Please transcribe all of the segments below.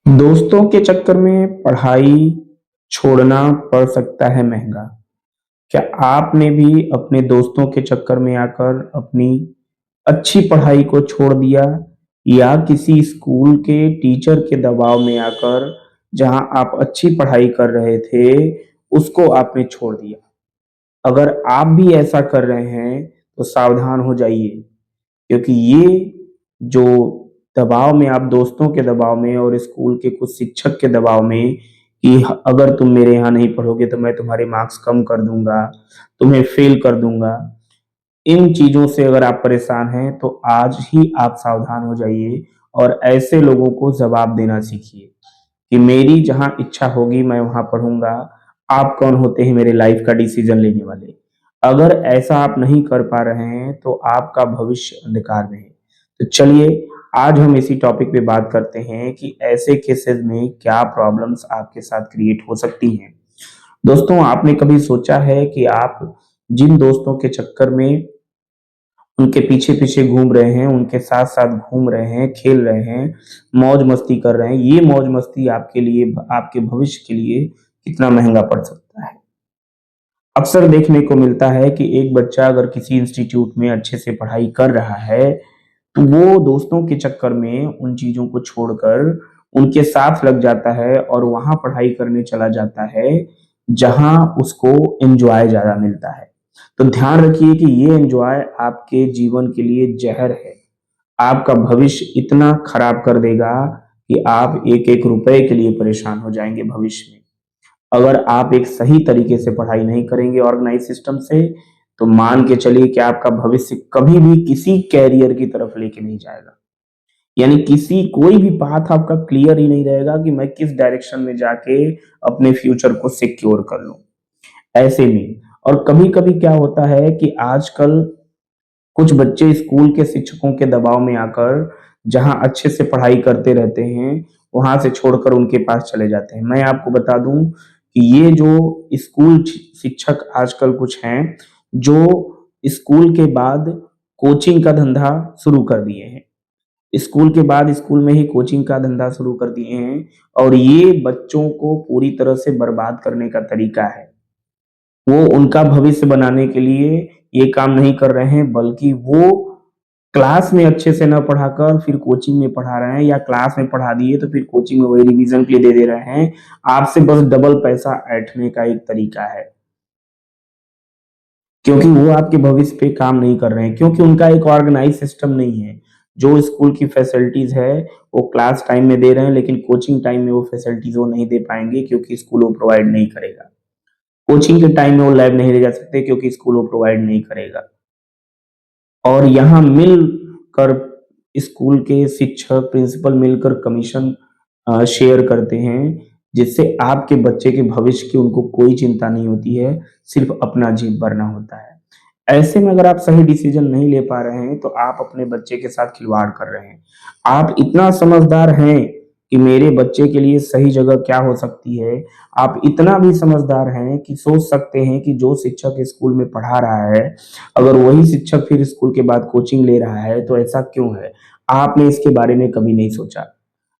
दोस्तों के चक्कर में पढ़ाई छोड़ना पड़ सकता है महंगा। क्या आपने भी अपने दोस्तों के चक्कर में आकर अपनी अच्छी पढ़ाई को छोड़ दिया या किसी स्कूल के टीचर के दबाव में आकर जहां आप अच्छी पढ़ाई कर रहे थे, उसको आपने छोड़ दिया? अगर आप भी ऐसा कर रहे हैं, तो सावधान हो जाइए, क्योंकि ये जो दबाव में आप दोस्तों के दबाव में और स्कूल के कुछ शिक्षक के दबाव में कि अगर तुम मेरे यहाँ नहीं पढ़ोगे तो मैं तुम्हारे मार्क्स कम कर दूंगा, तुम्हें फेल कर दूंगा। इन चीजों से अगर आप परेशान हैं तो आज ही आप सावधान हो जाइए और ऐसे लोगों को जवाब देना सीखिए कि मेरी जहां इच्छा होगी मैं वहां पढ़ूंगा। आप कौन होते हैं मेरे लाइफ का डिसीजन लेने वाले? अगर ऐसा आप नहीं कर पा रहे हैं तो आपका भविष्य अंधकार में है। तो चलिए, आज हम इसी टॉपिक पे बात करते हैं कि ऐसे केसेस में क्या प्रॉब्लम्स आपके साथ क्रिएट हो सकती हैं। दोस्तों, आपने कभी सोचा है कि आप जिन दोस्तों के चक्कर में उनके पीछे-पीछे घूम रहे हैं, उनके साथ-साथ घूम रहे हैं, खेल रहे हैं, मौज-मस्ती कर रहे हैं, ये मौज-मस्ती आपके लिए आपके भविष्य के लिए कितना महँगा पड़ सकता है? अक्सर देखने को मिलता है कि एक बच्चा अगर किसी इंस्टीट्यूट में अच्छे से पढ़ाई कर रहा है, तो वो दोस्तों के चक्कर में उन चीज़ों को छोड़कर उनके साथ लग जाता है और वहाँ पढ़ाई करने चला जाता है, जहाँ उसको एन्जॉय ज़्यादा मिलता है। तो ध्यान रखिए कि ये एन्जॉय आपके जीवन के लिए ज़हर है। आपका भविष्य इतना खराब कर देगा कि आप एक-एक रुपए के लिए परेशान हो जाएँगे भविष्य में। अगर आप एक सही तरीके से पढ़ाई नहीं करेंगे ऑर्गेनाइज सिस्टम से, तो मान के चलिए कि आपका भविष्य कभी भी किसी कैरियर की तरफ लेके नहीं जाएगा। यानी किसी कोई भी पाथ आपका क्लियर ही नहीं रहेगा कि मैं किस डायरेक्शन में जाके अपने फ्यूचर को सिक्योर कर लूँ। ऐसे में और कभी-कभी क्या होता है कि आजकल कुछ बच्चे स्कूल के शिक्षकों के दबाव में आकर जहाँ अच्छे से पढ़ाई करते रहते हैं, वहाँ से छोड़कर उनके पास चले जाते हैं। मैं आपको बता दूँ कि ये जो स्कूल शिक्षक आजकल कुछ हैं, जो स्कूल के बाद कोचिंग का धंधा शुरू कर दिए हैं। स्कूल के बाद स्कूल में ही कोचिंग का धंधा शुरू कर दिए हैं और ये बच्चों को पूरी तरह से बर्बाद करने का तरीका है। वो उनका भविष्य बनाने के लिए ये काम नहीं कर रहे हैं, बल्कि वो क्लास में अच्छे से ना पढ़ाकर फिर कोचिंग में पढ़ा रहे हैं, या क्लास में पढ़ा दिए तो फिर कोचिंग में वही रिवीजन के लिए दे रहे हैं। आपसे बस डबल पैसा ऐंठने का एक तरीका है, क्योंकि वो आपके भविष्य पे काम नहीं कर रहे हैं, क्योंकि उनका एक ऑर्गेनाइज सिस्टम नहीं है। जो स्कूल की फैसिलिटीज है वो क्लास टाइम में दे रहे हैं, लेकिन कोचिंग टाइम में वो फैसिलिटीज वो नहीं दे पाएंगे, क्योंकि स्कूल वो प्रोवाइड नहीं करेगा। कोचिंग के टाइम में वो लैब नहीं ले जा सकते, क्योंकि स्कूल वो प्रोवाइड नहीं करेगा। और यहाँ मिलकर स्कूल के शिक्षक, प्रिंसिपल मिलकर कमीशन शेयर करते हैं, जिससे आपके बच्चे के भविष्य की उनको कोई चिंता नहीं होती है, सिर्फ अपना जेब भरना होता है। ऐसे में अगर आप सही डिसीजन नहीं ले पा रहे हैं, तो आप अपने बच्चे के साथ खिलवाड़ कर रहे हैं। आप इतना समझदार हैं कि मेरे बच्चे के लिए सही जगह क्या हो सकती है। आप इतना भी समझदार हैं कि सोच सकते हैं कि जो शिक्षक स्कूल में पढ़ा रहा है, अगर वही शिक्षक फिर स्कूल के बाद कोचिंग ले रहा है, तो ऐसा क्यों है? आपने इसके बारे में कभी नहीं सोचा।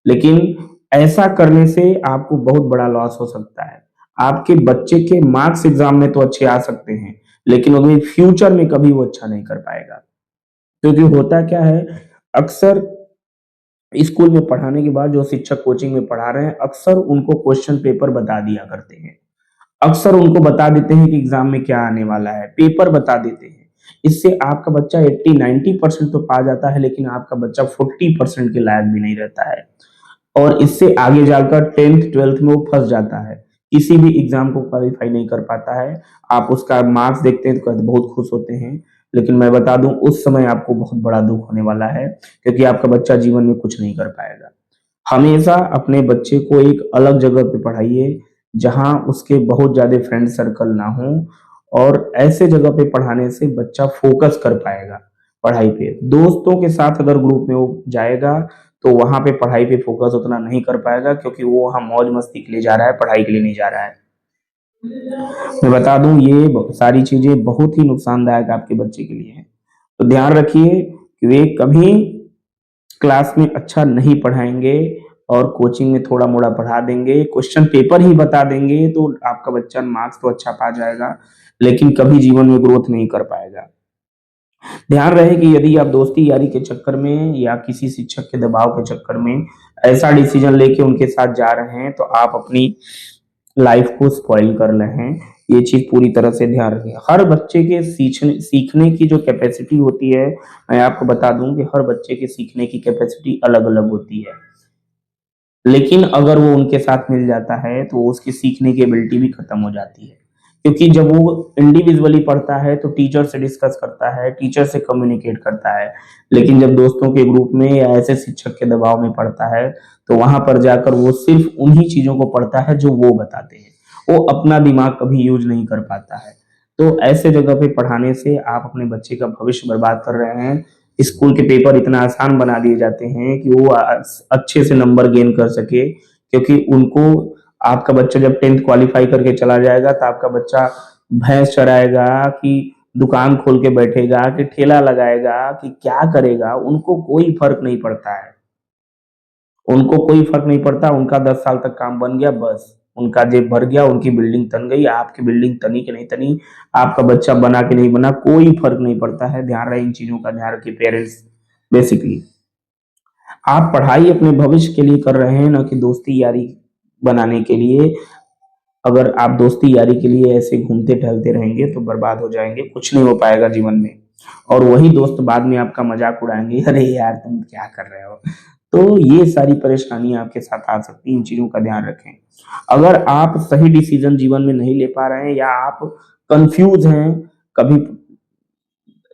लेकिन ऐसा करने से आपको बहुत बड़ा लॉस हो सकता है। आपके बच्चे के मार्क्स एग्ज़ाम में तो अच्छे आ सकते हैं, लेकिन वो फ्यूचर में कभी वो अच्छा नहीं कर पाएगा। क्योंकि होता क्या है, अक्सर स्कूल में पढ़ाने के बाद जो शिक्षक कोचिंग में पढ़ा रहे हैं, अक्सर उनको क्वेश्चन पेपर बता दिया करते हैं। अक्सर उनको बता देते हैं कि एग्ज़ाम में क्या आने वाला है, पेपर बता देते हैं। इससे आपका बच्चा 80-90% तो पा जाता है, लेकिन आपका बच्चा 40% के लायक भी नहीं रहता है। और इससे आगे जाकर 10th-12th में वो फँस जाता है। किसी भी एग्ज़ाम को क्वालीफाई नहीं कर पाता है। आप उसका मार्क्स देखते हैं तो कहते बहुत खुश होते हैं। लेकिन मैं बता दूँ, उस समय आपको बहुत बड़ा दुःख होने वाला है, क्योंकि आपका बच्चा जीवन में कुछ नहीं कर पाएगा। हमेशा अपने बच्चे को एक अलग जगह पे पढ़ाइए, जहाँ उसके बहुत ज़्यादा फ्रेंड सर्कल ना हो, और ऐसे जगह पे पढ़ाने से बच्चा फ़ोकस कर पाएगा पढ़ाई पे। दोस्तों के साथ अगर ग्रुप में वो जाएगा, तो वहाँ पे पढ़ाई पे फ़ोकस उतना नहीं कर पाएगा, क्योंकि वो वहाँ मौज-मस्ती के लिए जा रहा है, पढ़ाई के लिए नहीं जा रहा है। मैं बता दूं ये सारी चीजें बहुत ही नुकसानदायक आपके बच्चे के लिए हैं। तो ध्यान रखिए कि वे कभी क्लास में अच्छा नहीं पढ़ाएंगे और कोचिंग में थोड़ा मोड़ा पढ़ा देंगे, क्वेश्चन पेपर ही बता देंगे तो आपका बच्चा मार्क्स तो अच्छा पा जाएगा, लेकिन कभी जीवन में ग्रोथ नहीं कर पाएगा। ध्यान रहे कि यदि आप दोस्ती यारी के चक्कर में या किसी शिक्षक के दबाव के चक्कर में ऐसा डिसीजन लेके उनके साथ जा रहे हैं तो आप अपनी लाइफ को स्पॉइल कर रहे हैं। ये चीज पूरी तरह से ध्यान रखें। हर बच्चे के सीखने की जो कैपेसिटी होती है, मैं आपको बता दूं कि हर बच्चे के सीखने की कैपेसिटी अलग अलग होती है, लेकिन अगर वो उनके साथ मिल जाता है तो उसकी सीखने की एबिलिटी भी खत्म हो जाती है। क्योंकि जब वो इंडिविजुअली पढ़ता है तो टीचर से डिस्कस करता है, टीचर से कम्युनिकेट करता है, लेकिन जब दोस्तों के ग्रुप में या ऐसे शिक्षक के दबाव में पढ़ता है तो वहां पर जाकर वो सिर्फ उन्हीं चीजों को पढ़ता है जो वो बताते हैं। वो अपना दिमाग कभी यूज नहीं कर पाता है। तो ऐसे जगह पे पढ़ाने से आप अपने बच्चे का भविष्य बर्बाद कर रहे हैं। स्कूल के पेपर इतना आसान बना दिए जाते हैं कि वो अच्छे से नंबर गेन कर सके, क्योंकि उनको आपका बच्चा जब 10th क्वालिफाई करके चला जाएगा तो आपका बच्चा भैंस चराएगा कि दुकान खोल के बैठेगा कि ठेला लगाएगा कि क्या करेगा, उनको कोई फर्क नहीं पड़ता है। उनको कोई फर्क नहीं पड़ता, उनका 10 साल तक काम बन गया बस, उनका जेब भर गया, उनकी बिल्डिंग तन गई। आपकी बिल्डिंग तनी कि नहीं तनी, आपका बच्चा बना कि नहीं बना, कोई फर्क नहीं पड़ता है। ध्यान रहे, इन चीजों का ध्यान रखिए पेरेंट्स। बेसिकली आप पढ़ाई अपने भविष्य के लिए कर रहे हैं, ना कि दोस्ती यारी बनाने के लिए। अगर आप दोस्ती यारी के लिए ऐसे घूमते टहलते रहेंगे तो बर्बाद हो जाएंगे, कुछ नहीं हो पाएगा जीवन में। और वही दोस्त बाद में आपका मजाक उड़ाएंगे, अरे यार तुम क्या कर रहे हो। तो ये सारी परेशानियां आपके साथ आ सकती हैं, इन चीजों का ध्यान रखें। अगर आप सही डिसीजन जीवन में नहीं ले पा रहे हैं या आप कंफ्यूज हैं, कभी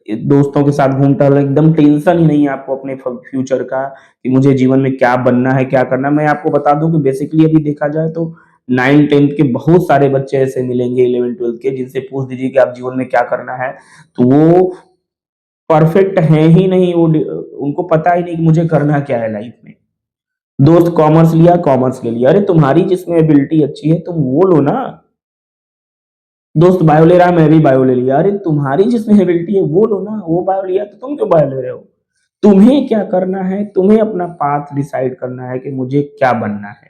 दोस्तों के साथ घूमता है एकदम टेंशन ही नहीं है आपको अपने फ्यूचर का कि मुझे जीवन में क्या बनना है क्या करना है, मैं आपको बता दूं कि बेसिकली अभी देखा जाए तो 9th 10th के बहुत सारे बच्चे ऐसे मिलेंगे 11th 12th के, जिनसे पूछ दीजिए कि आप जीवन में क्या करना है तो वो परफेक्ट है ही नहीं। वो उनको पता ही नहीं कि मुझे करना क्या है लाइफ में। दोस्त कॉमर्स लिया, कॉमर्स ले लिया, अरे तुम्हारी जिसमें एबिलिटी अच्छी है तुम वो लो ना। दोस्त बायो ले रहा है, मैं भी बायो ले लिया, अरे तुम्हारी जिसमें एबिलिटी है वो लो ना। वो बायो लिया तो तुम क्यों बायो ले रहे हो। तुम्हें क्या करना है, तुम्हें अपना पाथ डिसाइड करना है कि मुझे क्या बनना है।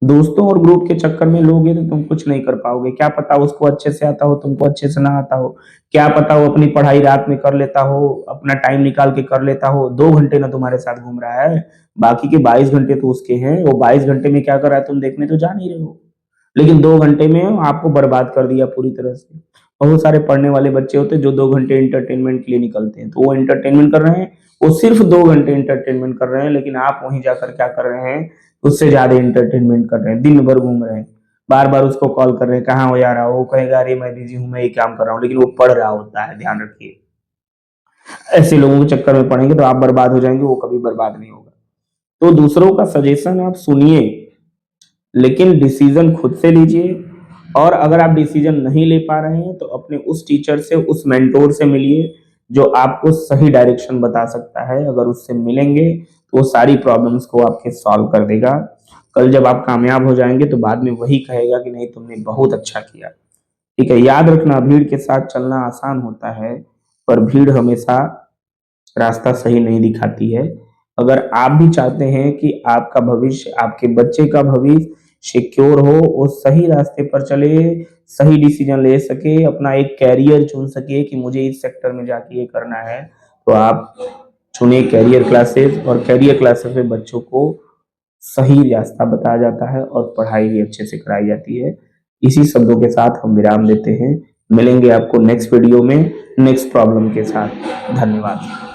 दोस्तों और ग्रुप के चक्कर में लोगे तो तुम कुछ नहीं कर पाओगे। क्या पता उसको अच्छे से आता हो, तुमको अच्छे से ना आता हो। क्या पता वो अपनी पढ़ाई रात में कर लेता हो, अपना टाइम निकाल के कर लेता हो, 2 घंटे ना तुम्हारे साथ घूम रहा है, बाकी के 22 घंटे तो उसके हैं। वो 22 घंटे में क्या कर रहा है तुम देखने तो जा नहीं रहे हो, लेकिन 2 घंटे में आपको बर्बाद कर दिया पूरी तरह से। बहुत सारे पढ़ने वाले बच्चे होते हैं जो 2 घंटे इंटरटेनमेंट के लिए निकलते हैं, तो वो इंटरटेनमेंट कर रहे हैं, वो सिर्फ 2 घंटे इंटरटेनमेंट कर रहे हैं, लेकिन आप वहीं जाकर क्या कर रहे हैं, उससे ज्यादा इंटरटेनमेंट कर रहे हैं, दिन भर घूम रहे हैं, बार बार उसको कॉल कर रहे हैं, कहाँ हो यार आओ, वो कहेगा अरे मैं बिजी हूँ, मैं ये काम कर रहा हूँ, लेकिन वो पढ़ रहा होता है। ध्यान रखिए, ऐसे लोगों के चक्कर में पड़ेंगे तो आप बर्बाद हो जाएंगे, वो कभी बर्बाद नहीं होगा। तो दूसरों का सजेशन आप सुनिए, लेकिन डिसीजन खुद से लीजिए। और अगर आप डिसीजन नहीं ले पा रहे हैं तो अपने उस टीचर से, उस मेंटोर से मिलिए जो आपको सही डायरेक्शन बता सकता है। अगर उससे मिलेंगे तो वो सारी प्रॉब्लम्स को आपके सॉल्व कर देगा। कल जब आप कामयाब हो जाएंगे तो बाद में वही कहेगा कि नहीं तुमने बहुत अच्छा किया। ठीक है, याद रखना, भीड़ के साथ चलना आसान होता है, पर भीड़ हमेशा रास्ता सही नहीं दिखाती है। अगर आप भी चाहते हैं कि आपका भविष्य, आपके बच्चे का भविष्य सिक्योर हो, वो सही रास्ते पर चले, सही डिसीजन ले सके, अपना एक कैरियर चुन सके कि मुझे इस सेक्टर में जाके ये करना है, तो आप चुने कैरियर क्लासेस। और कैरियर क्लासेस में बच्चों को सही रास्ता बताया जाता है और पढ़ाई भी अच्छे से कराई जाती है। इसी शब्दों के साथ हम विराम देते हैं। मिलेंगे आपको नेक्स्ट वीडियो में नेक्स्ट प्रॉब्लम के साथ। धन्यवाद।